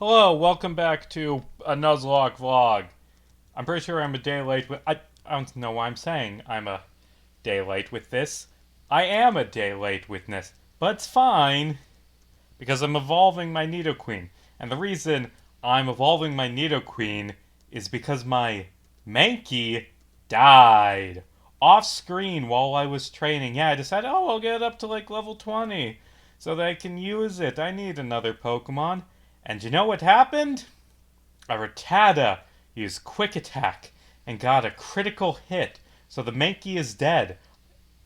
Hello, welcome back to a Nuzlocke vlog. I'm pretty sure I'm a day late with. I don't know why I'm saying I'm a day late with this. I am a day late with this, but it's fine because I'm evolving my Nidoqueen. And the reason I'm evolving my Nidoqueen is because my Mankey died off screen while I was training. Yeah, I decided, I'll get it up to like level 20 so that I can use it. I need another Pokemon. And you know what happened? A Rattata used Quick Attack and got a critical hit, so the Mankey is dead.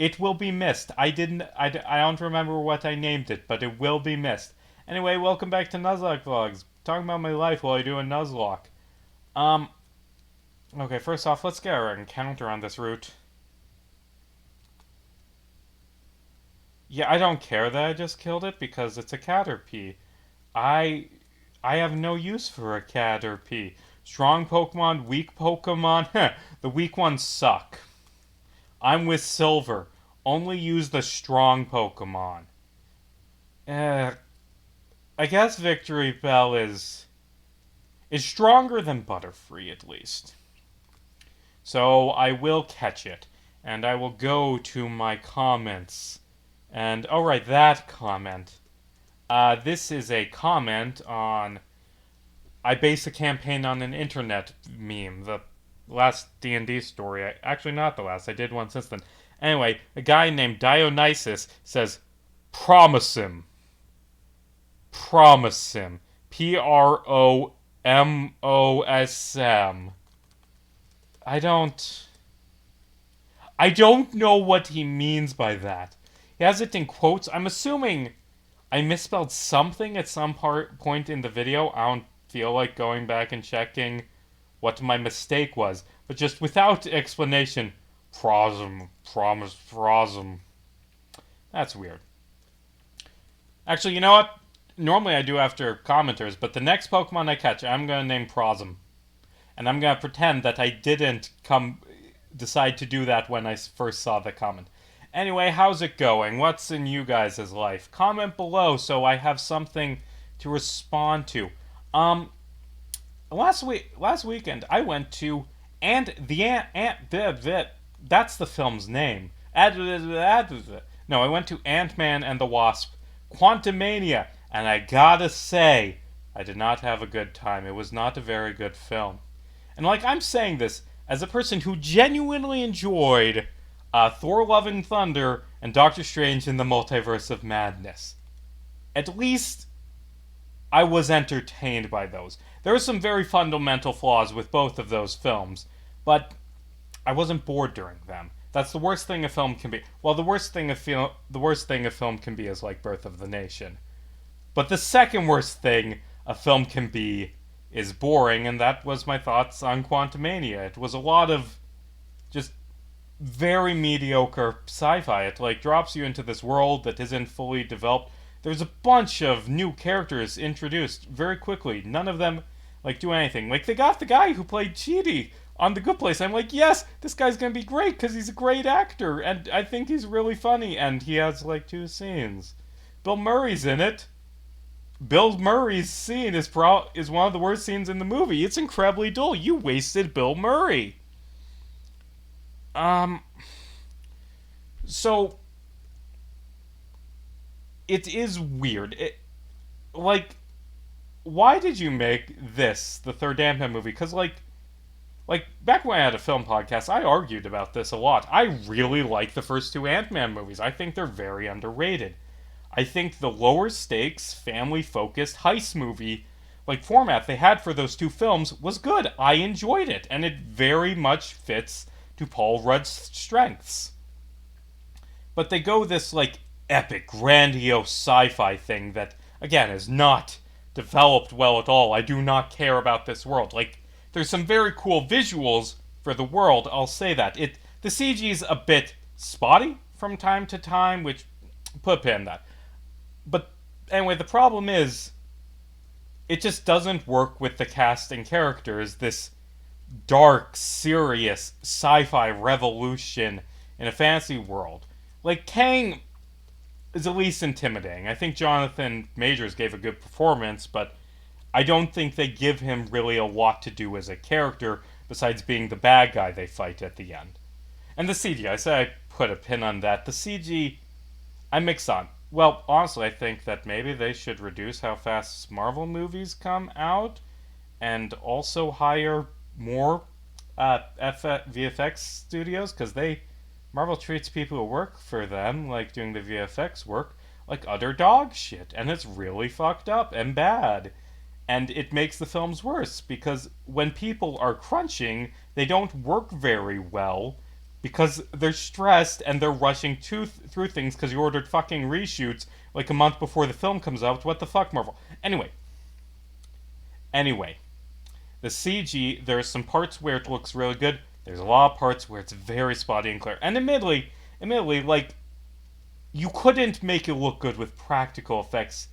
It will be missed. I don't remember what I named it, but it will be missed. Anyway, welcome back to Nuzlocke Vlogs. Talking about my life while I do a Nuzlocke. Um, okay, first off, let's get our encounter on this route. Yeah, I don't care that I just killed it because it's a Caterpie. I I have no use for a Caterpie. Strong Pokemon, weak Pokemon. The weak ones suck. I'm with Silver. Only use the strong Pokemon. Uh, I guess Victory Bell is stronger than Butterfree at least. So I will catch it, and I will go to my comments. And oh right, that comment. This is a comment on. I base a campaign on an internet meme. The last D&D story. Actually, not the last. I did one since then. Anyway, a guy named Dionysus says, "Promise him. Promise him. Promosm. I don't. I don't know what he means by that. He has it in quotes. I'm assuming I misspelled something at some point in the video. I don't feel like going back and checking what my mistake was. But just without explanation, prosm. That's weird. Actually, you know what? Normally I do after commenters, but the next Pokemon I catch, I'm going to name Prosm. And I'm going to pretend that I didn't decide to do that when I first saw the comment. Anyway, how's it going? What's in you guys' life? Comment below so I have something to respond to. Last weekend I went to that's the film's name. No, I went to Ant-Man and the Wasp, Quantamania, and I gotta say, I did not have a good time. It was not a very good film. And like I'm saying this as a person who genuinely enjoyed Thor: Love and Thunder and Doctor Strange in the Multiverse of Madness. At least I was entertained by those. There were some very fundamental flaws with both of those films, but I wasn't bored during them. That's the worst thing a film can be. Well, the worst thing a film can be is like Birth of the Nation. But the second worst thing a film can be is boring, and that was my thoughts on Quantumania. It was a lot of just very mediocre sci-fi. It like drops you into this world that isn't fully developed. There's a bunch of new characters introduced very quickly. None of them like do anything. Like they got the guy who played Chidi on The Good Place. I'm like, yes, this guy's gonna be great because he's a great actor, and I think he's really funny. And he has like 2 scenes. Bill Murray's in it. Bill Murray's scene is one of the worst scenes in the movie. It's incredibly dull. You wasted Bill Murray. So it is weird. Like, why did you make this the third Ant-Man movie? Because like back when I had a film podcast, I argued about this a lot. I really like the first 2 Ant-Man movies. I think they're very underrated. I think the lower stakes, family focused heist movie like format they had for those 2 films was good. I enjoyed it, and it very much fits to Paul Rudd's strengths. But they go this like epic, grandiose sci-fi thing that again is not developed well at all. I do not care about this world. Like there's some very cool visuals for the world, I'll say that. The CG's a bit spotty from time to time, which put a pin in that. But anyway, the problem is it just doesn't work with the cast and characters. This dark, serious sci-fi revolution in a fantasy world. Like Kang is at least intimidating. I think Jonathan Majors gave a good performance, but I don't think they give him really a lot to do as a character besides being the bad guy they fight at the end. And the CG, I said I put a pin on that. The CG, I mix on. Well, honestly, I think that maybe they should reduce how fast Marvel movies come out and also hire more VFX studios because Marvel treats people who work for them, like doing the VFX work, like utter dog shit, and it's really fucked up and bad. And it makes the films worse because when people are crunching, they don't work very well because they're stressed and they're rushing through things because you ordered fucking reshoots like a month before the film comes out. What the fuck, Marvel? Anyway, the CG, there's some parts where it looks really good. There's a lot of parts where it's very spotty and clear. And admittedly, like, you couldn't make it look good with practical effects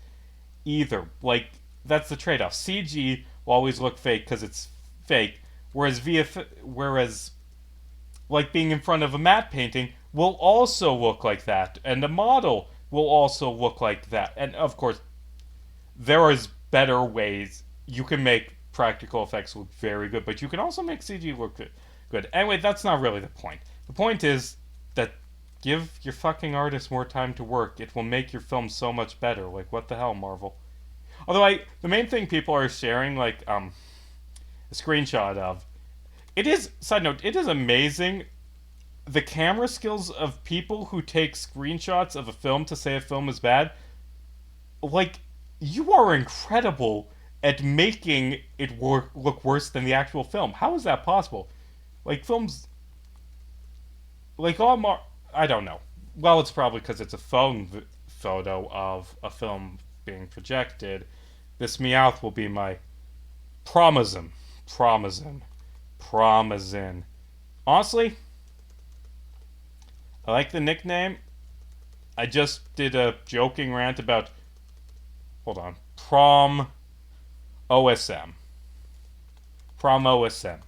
either. Like, that's the trade-off. CG will always look fake because it's fake, whereas like being in front of a matte painting will also look like that, and a model will also look like that. And of course, there is better ways you can make practical effects look very good, but you can also make CG look good. Anyway, that's not really the point. The point is that give your fucking artists more time to work. It will make your film so much better. Like, what the hell, Marvel? Although the main thing people are sharing, like, a screenshot of, it is, side note, it is amazing the camera skills of people who take screenshots of a film to say a film is bad. Like, you are incredible at making it look worse than the actual film. How is that possible? Like, films, like, I don't know. Well, it's probably because it's a phone photo of a film being projected. This Meowth will be my Promazin. Honestly, I like the nickname. I just did a joking rant about, hold on, OSM. Promazin.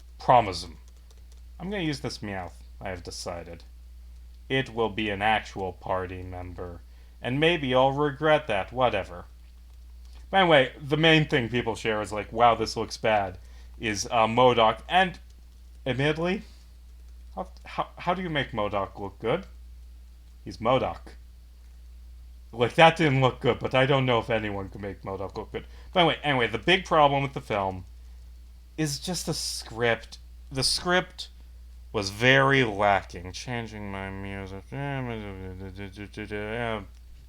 I'm gonna use this Meowth, I have decided. It will be an actual party member. And maybe I'll regret that, whatever. But anyway, the main thing people share is like, wow, this looks bad, is MODOK. And admittedly, how do you make MODOK look good? He's MODOK. Like, that didn't look good, but I don't know if anyone can make MODOK look good. But anyway, the big problem with the film is just the script. The script was very lacking. Changing my music.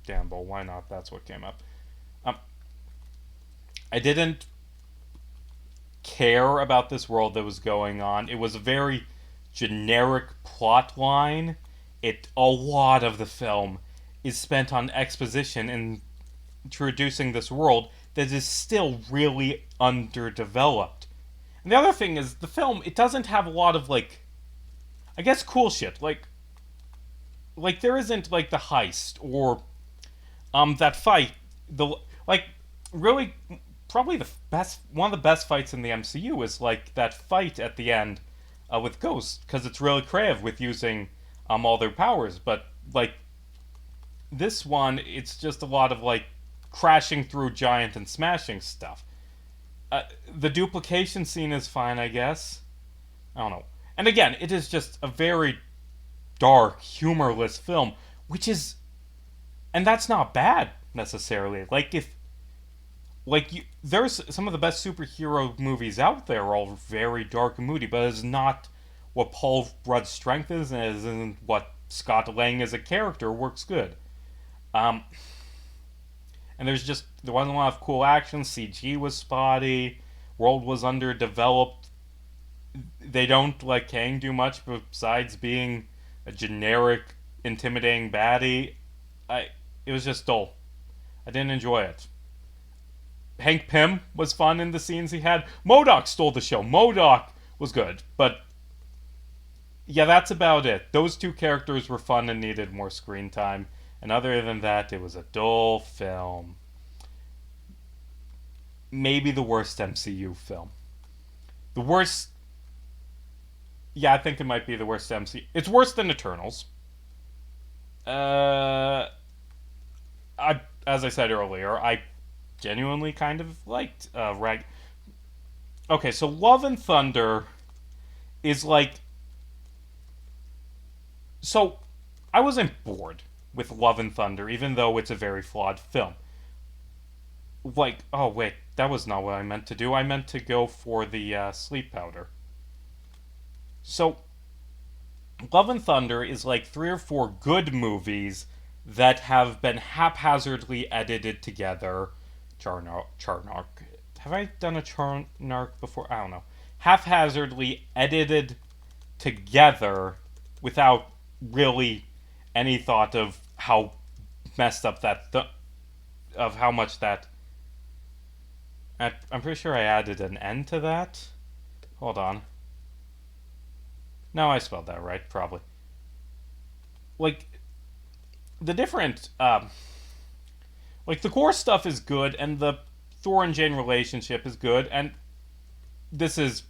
Gamble, why not? That's what came up. I didn't care about this world that was going on. It was a very generic plot line. A lot of the film is spent on exposition and introducing this world that is still really underdeveloped. And the other thing is, the film, it doesn't have a lot of, like, I guess cool shit. Like there isn't, like, the heist or, that fight. Really, probably one of the best fights in the MCU is, like, that fight at the end with Ghost, because it's really creative with using, all their powers. But, like, this one, it's just a lot of, like, crashing through giant and smashing stuff. The duplication scene is fine, I guess. I don't know. And again, it is just a very dark, humorless film, and that's not bad necessarily. There's some of the best superhero movies out there are all very dark and moody, but it's not what Paul Rudd's strength is, and it isn't what Scott Lang as a character works good. And there wasn't a lot of cool action. CG was spotty. World was underdeveloped. They don't let Kang do much besides being a generic, intimidating baddie. It was just dull. I didn't enjoy it. Hank Pym was fun in the scenes he had. MODOK stole the show. MODOK was good, but yeah, that's about it. Those two characters were fun and needed more screen time. And other than that, it was a dull film. Maybe the worst MCU film. The worst... Yeah, I think it might be the worst MCU. It's worse than Eternals. As I said earlier, I genuinely kind of liked Okay, so Love and Thunder is like so I wasn't bored with Love and Thunder, even though it's a very flawed film. Like, oh wait, that was not what I meant to do. I meant to go for the sleep powder. So, Love and Thunder is like three or four good movies that have been haphazardly edited together. Charnark. Have I done a Charnark before? I don't know. Haphazardly edited together without really any thought of how messed up of how much that. I'm pretty sure I added an N to that. Hold on. No, I spelled that right, probably. Like, the different, like, the core stuff is good, and the Thor and Jane relationship is good, and this is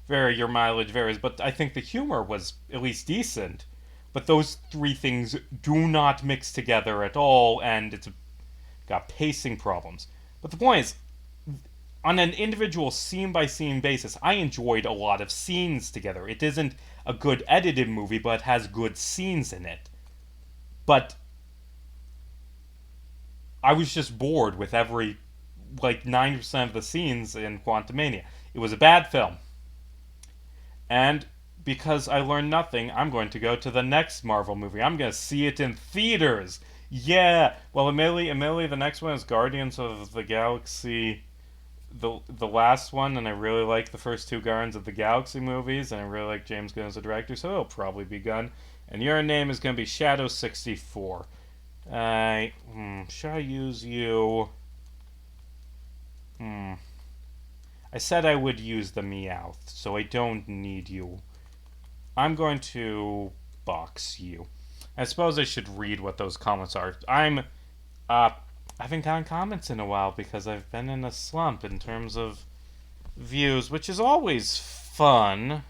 your mileage varies, but I think the humor was at least decent. But those three things do not mix together at all, and it's got pacing problems. But the point is, on an individual scene by scene basis, I enjoyed a lot of scenes together. It isn't a good edited movie, but it has good scenes in it. But I was just bored with every, like, 90% of the scenes in Quantamania. It was a bad film. And because I learned nothing, I'm going to go to the next Marvel movie. I'm going to see it in theaters. Yeah. Well, admittedly, the next one is Guardians of the Galaxy, the last one, and I really like the first two Guardians of the Galaxy movies, and I really like James Gunn as a director, so it'll probably be Gunn. And your name is going to be Shadow 64. Should I use you? I said I would use the Meowth, so I don't need you. I'm going to box you. I suppose I should read what those comments are. I haven't gotten comments in a while because I've been in a slump in terms of views, which is always fun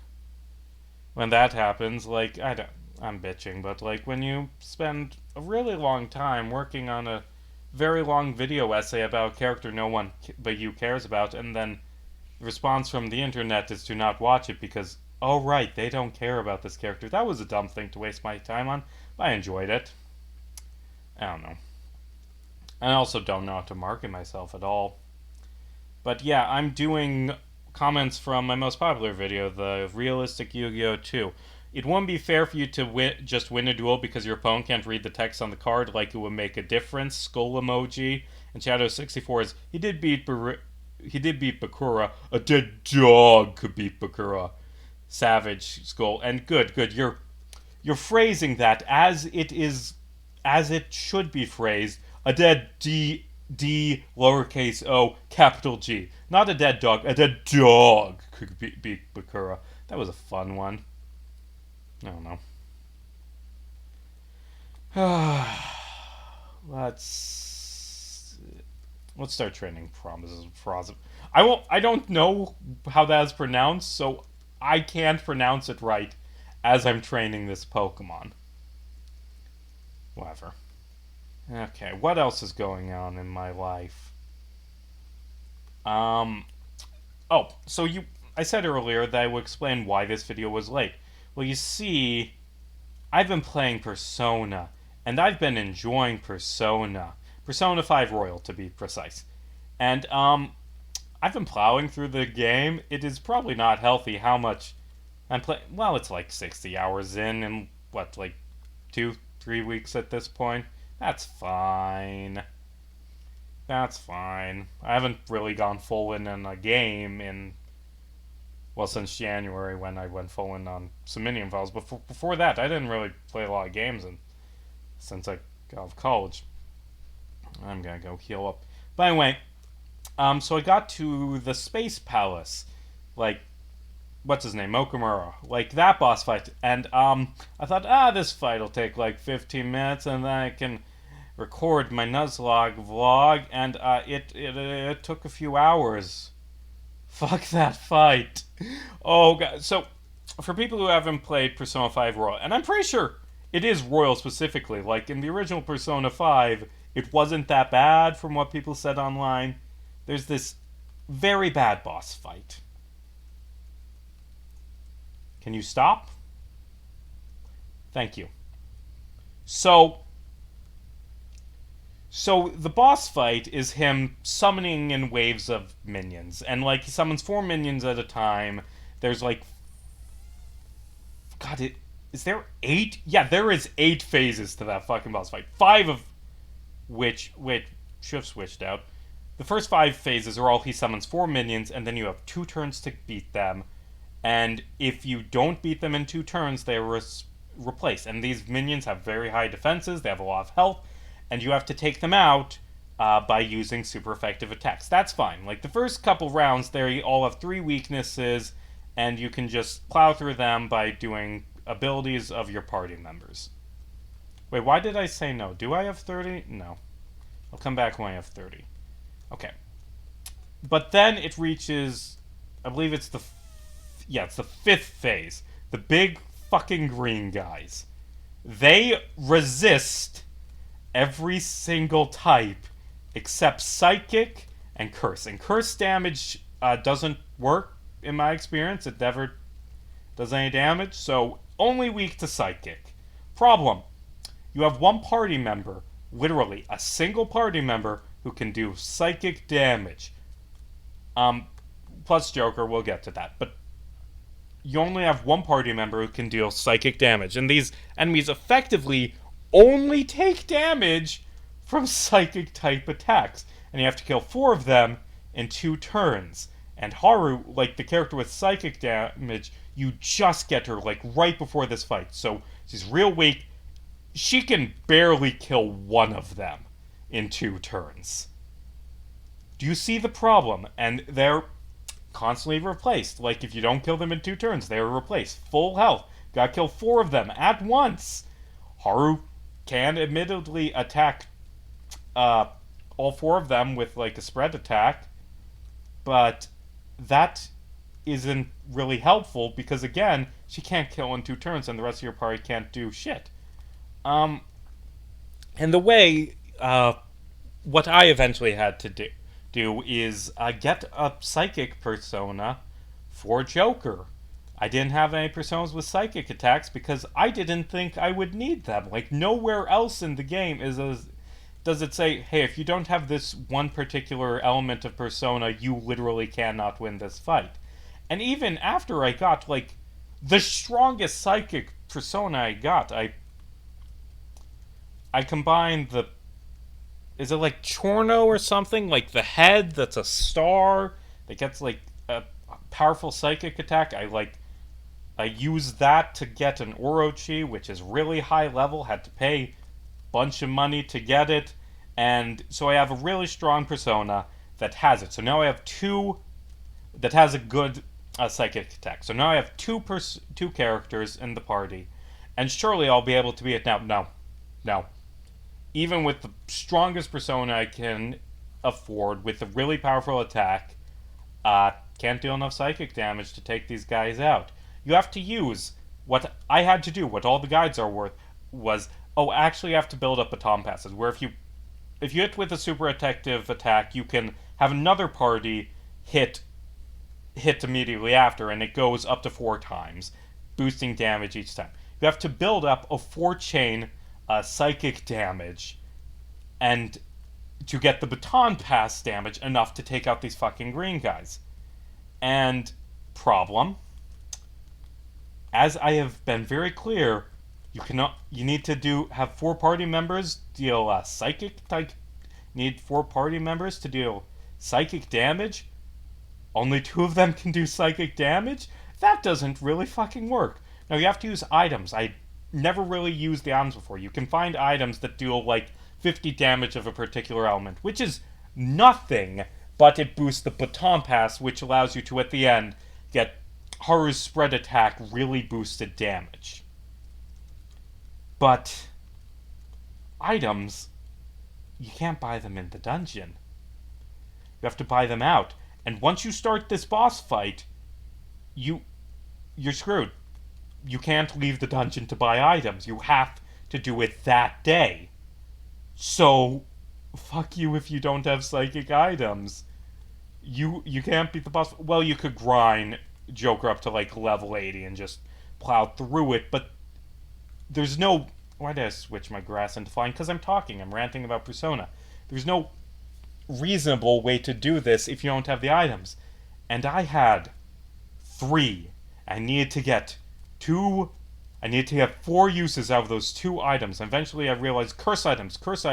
when that happens. Like, I'm bitching, but like when you spend a really long time working on a very long video essay about a character no one but you cares about, and then the response from the internet is to not watch it because, oh right, they don't care about this character. That was a dumb thing to waste my time on, but I enjoyed it. I don't know. I also don't know how to market myself at all. But yeah, I'm doing comments from my most popular video, the Realistic Yu-Gi-Oh! 2. It wouldn't be fair for you to just win a duel because your opponent can't read the text on the card, like it would make a difference. Skull emoji. And Shadow 64 is, he did beat Bakura. A dead dog could beat Bakura. Savage Skull. And good. You're phrasing that as it should be phrased. A dead D lowercase o capital G. Not a dead dog. A dead dog could beat Bakura. That was a fun one. I don't know. Let's start training promises. I don't know how that is pronounced, so I can't pronounce it right as I'm training this Pokemon. Whatever. Okay, what else is going on in my life? Oh, so I said earlier that I would explain why this video was late. Well, you see, I've been playing Persona, and I've been enjoying Persona. Persona 5 Royal, to be precise. And, I've been plowing through the game. It is probably not healthy how much I'm playing. Well, it's like 60 hours in what, like 2-3 weeks at this point? That's fine. That's fine. I haven't really gone full in a game since January when I went full in on some Minion Files. But before that, I didn't really play a lot of games since I got out of college. I'm gonna go heal up. But anyway, so I got to the Space Palace. Like, what's his name? Mokumura. Like, that boss fight. And, I thought, this fight will take like 15 minutes and then I can record my Nuzlocke vlog. And, it took a few hours. Fuck that fight. Oh, God. So, for people who haven't played Persona 5 Royal, and I'm pretty sure it is Royal specifically, like in the original Persona 5, It wasn't that bad from what people said online. There's this very bad boss fight. Can you stop? Thank you. So So the boss fight is him summoning in waves of minions, and like he summons 4 minions at a time. There's like, God, is there 8? Yeah, there is 8 phases to that fucking boss fight. 5 of which, wait, should have switched out. The first 5 phases are all he summons 4 minions, and then you have 2 turns to beat them. And if you don't beat them in 2 turns, they are replaced. And these minions have very high defenses. They have a lot of health, and you have to take them out by using super effective attacks. That's fine. Like the first couple rounds, they all have 3 weaknesses, and you can just plow through them by doing abilities of your party members. Wait, why did I say no? Do I have 30? No. I'll come back when I have 30. Okay. But then it reaches, I believe it's the, it's the 5th phase. The big fucking green guys. They resist every single type except psychic and curse. And curse damage doesn't work in my experience. It never does any damage, so only weak to psychic. Problem: you have one party member, literally a single party member, who can do psychic damage. Plus Joker, we'll get to that. But you only have one party member who can deal psychic damage, and these enemies effectively only take damage from psychic type attacks, and you have to kill 4 of them in 2 turns. And Haru, like the character with psychic damage, you just get her like right before this fight, so she's real weak. She can barely kill one of them in 2 turns. Do you see the problem? And they're constantly replaced. Like if you don't kill them in 2 turns, they are replaced. Full health. Gotta kill 4 of them at once. Haru can admittedly attack all 4 of them with like a spread attack, but that isn't really helpful because again, she can't kill in 2 turns and the rest of your party can't do shit. And the way what I eventually had to do is get a psychic persona for Joker. I didn't have any personas with psychic attacks because I didn't think I would need them. Like, nowhere else in the game does it say, hey, if you don't have this one particular element of persona, you literally cannot win this fight. And even after I got, like, the strongest psychic persona I got, I combined the... Is it like Chorno or something? Like the head that's a star that gets, like, a powerful psychic attack. I used that to get an Orochi, which is really high level. Had to pay a bunch of money to get it. And so I have a really strong persona that has it. So now I have 2 that has a good psychic attack. So now I have 2 characters in the party. And surely I'll be able to beat it now. No. Even with the strongest persona I can afford, with a really powerful attack, can't deal enough psychic damage to take these guys out. You have to use what I had to do, what all the guides are worth, was, actually you have to build up baton passes, where if you hit with a super effective attack, you can have another party hit immediately after, and it goes up to 4 times, boosting damage each time. You have to build up a 4-chain psychic damage, and to get the baton pass damage enough to take out these fucking green guys. And problem, as I have been very clear, you need to have 4 party members deal psychic type. Need 4 party members to deal psychic damage. Only 2 of them can do psychic damage. That doesn't really fucking work. Now you have to use items. I never really used the items before. You can find items that deal like 50 damage of a particular element, which is nothing, but it boosts the baton pass, which allows you to, at the end, get Haru's spread attack really boosted damage. But items, you can't buy them in the dungeon. You have to buy them out. And once you start this boss fight, you're screwed. You can't leave the dungeon to buy items. You have to do it that day. So fuck you if you don't have psychic items. You can't beat the boss. Well, you could grind Joker up to like level 80 and just plow through it, but there's no. Why did I switch my grass into flying? Because I'm talking. I'm ranting about Persona. There's no reasonable way to do this if you don't have the items. And I had three. I needed to get two. I needed to get four uses out of those two items. Eventually, I realized curse items, curse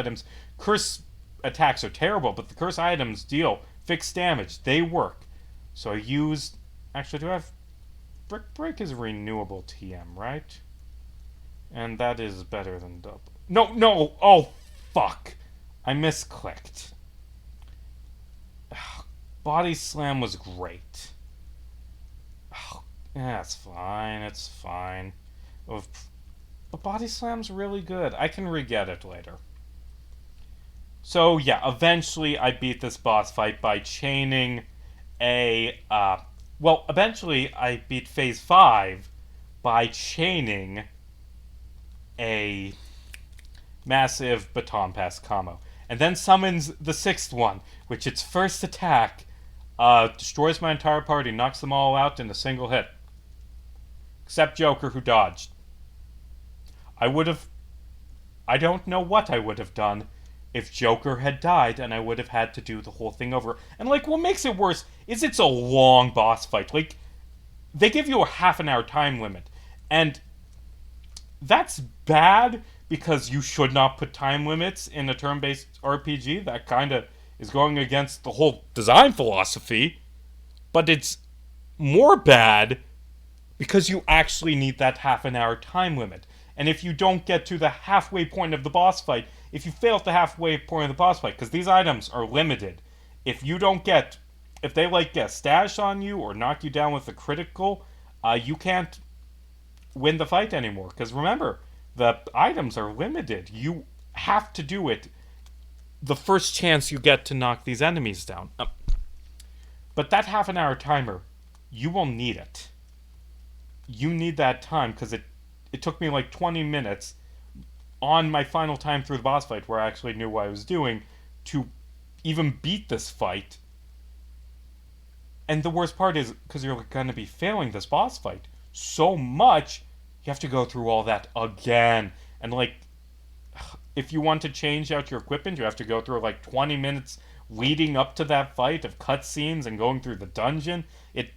attacks are terrible, but the curse items deal fixed damage. They work. So I used. Actually, do I have. Brick Break is renewable TM, right? And that is better than double. No, no! Oh, fuck! I misclicked. Body Slam was great. Yeah, it's fine. It's fine. But Body Slam's really good. I can re-get it later. So, yeah, eventually I beat this boss fight by chaining a. Well, eventually I beat Phase 5 by chaining a massive baton pass combo. And then summons the sixth one, which its first attack destroys my entire party, knocks them all out in a single hit. Except Joker, who dodged. I don't know what I would have done if Joker had died and I would have had to do the whole thing over. And, like, what makes it worse is it's a long boss fight. Like, they give you a half an hour time limit. And that's bad because you should not put time limits in a turn-based RPG. That kind of is going against the whole design philosophy. But it's more bad because you actually need that half an hour time limit. And if you don't get to the halfway point of the boss fight, if you fail at the halfway point of the boss fight, because these items are limited, if they like get stash on you or knock you down with a critical, you can't win the fight anymore. Because remember, the items are limited. You have to do it the first chance you get to knock these enemies down. But that half an hour timer, you will need it. You need that time because it took me like 20 minutes on my final time through the boss fight where I actually knew what I was doing to even beat this fight. And the worst part is because you're going to be failing this boss fight so much, you have to go through all that again. And like, if you want to change out your equipment, you have to go through like 20 minutes leading up to that fight of cutscenes and going through the dungeon. It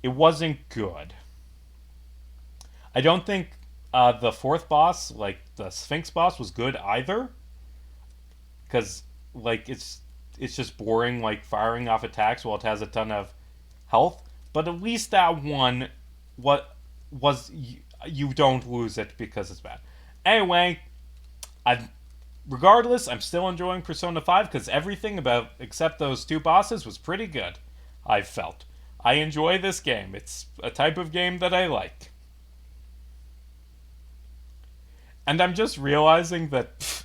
wasn't good. I don't think the fourth boss, like the Sphinx boss, was good either. Because, like, it's just boring, like, firing off attacks while it has a ton of health. But at least that one, you don't lose it because it's bad. Anyway, regardless, I'm still enjoying Persona 5 because everything about, except those two bosses, was pretty good, I've felt. I enjoy this game. It's a type of game that I like. And I'm just realizing that,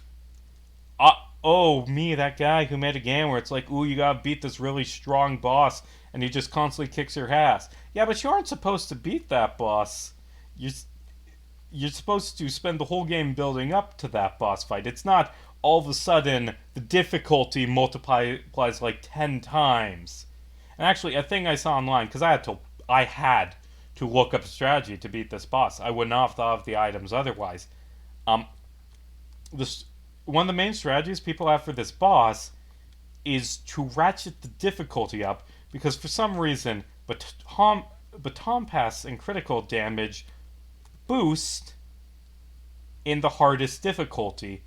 me, that guy who made a game where it's like, ooh, you gotta beat this really strong boss, and he just constantly kicks your ass. Yeah, but you aren't supposed to beat that boss. You're supposed to spend the whole game building up to that boss fight. It's not all of a sudden the difficulty multiplies like 10 times. And actually, a thing I saw online, because I had to look up a strategy to beat this boss. I would not have thought of the items otherwise. One of the main strategies people have for this boss is to ratchet the difficulty up, because for some reason, baton pass and critical damage boost in the hardest difficulty,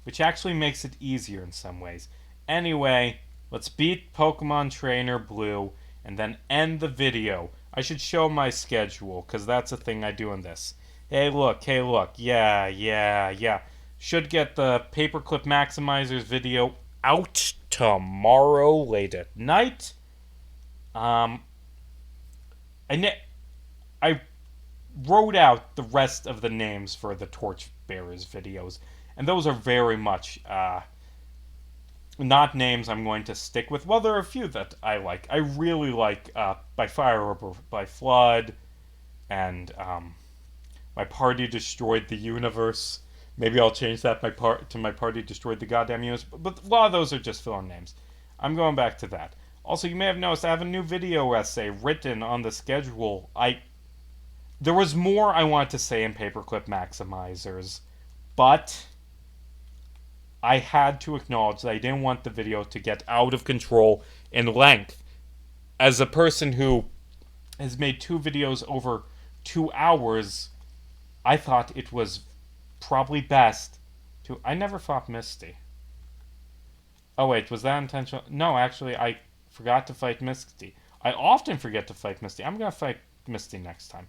which actually makes it easier in some ways. Anyway, let's beat Pokemon Trainer Blue and then end the video. I should show my schedule, because that's a thing I do in this. Hey look, yeah. Should get the Paperclip Maximizers video out tomorrow late at night. I wrote out the rest of the names for the Torchbearers videos, and those are very much not names I'm going to stick with. Well, there are a few that I like. I really like By Fire or By Flood, and My Party Destroyed the Universe. Maybe I'll change that to my party destroyed the goddamn US. But a lot of those are just filler names. I'm going back to that. Also, you may have noticed I have a new video essay written on the schedule. There was more I wanted to say in Paperclip Maximizers, but I had to acknowledge that I didn't want the video to get out of control in length. As a person who has made 2 videos over 2 hours, I thought it was probably best to... I never fought Misty. Oh wait, was that intentional? No, actually, I forgot to fight Misty. I often forget to fight Misty. I'm gonna fight Misty next time.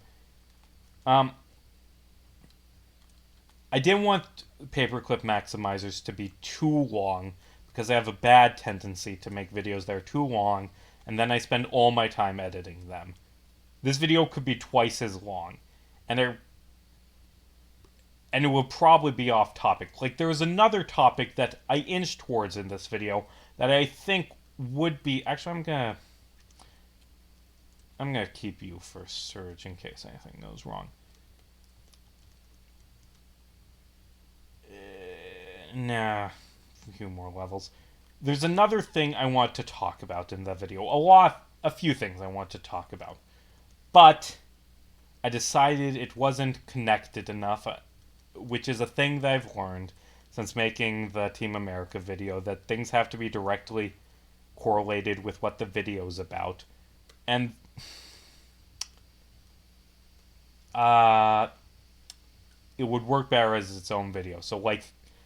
I didn't want Paperclip Maximizers to be too long because I have a bad tendency to make videos that are too long and then I spend all my time editing them. This video could be twice as long, and it will probably be off topic. Like, there was another topic that I inched towards in this video that I think would be... Actually, I'm gonna keep you for Surge in case anything goes wrong. Nah, a few more levels. There's another thing I want to talk about in the video. A few things I want to talk about. But I decided it wasn't connected enough, which is a thing that I've learned since making the Team America video, that things have to be directly correlated with what the video is about. And it would work better as its own video. So, like,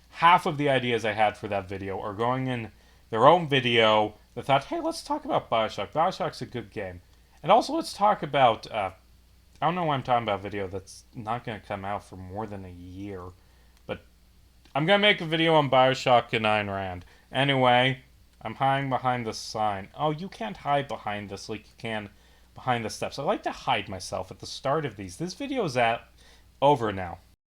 half of the ideas I had for that video are going in their own video. They thought, hey, let's talk about Bioshock. Bioshock's a good game. And also, let's talk about... I don't know why I'm talking about a video that's not going to come out for more than a year. But I'm going to make a video on Bioshock and Ayn Rand. Anyway, I'm hiding behind the sign. Oh, you can't hide behind this like you can behind the steps. I like to hide myself at the start of these. This video is over now.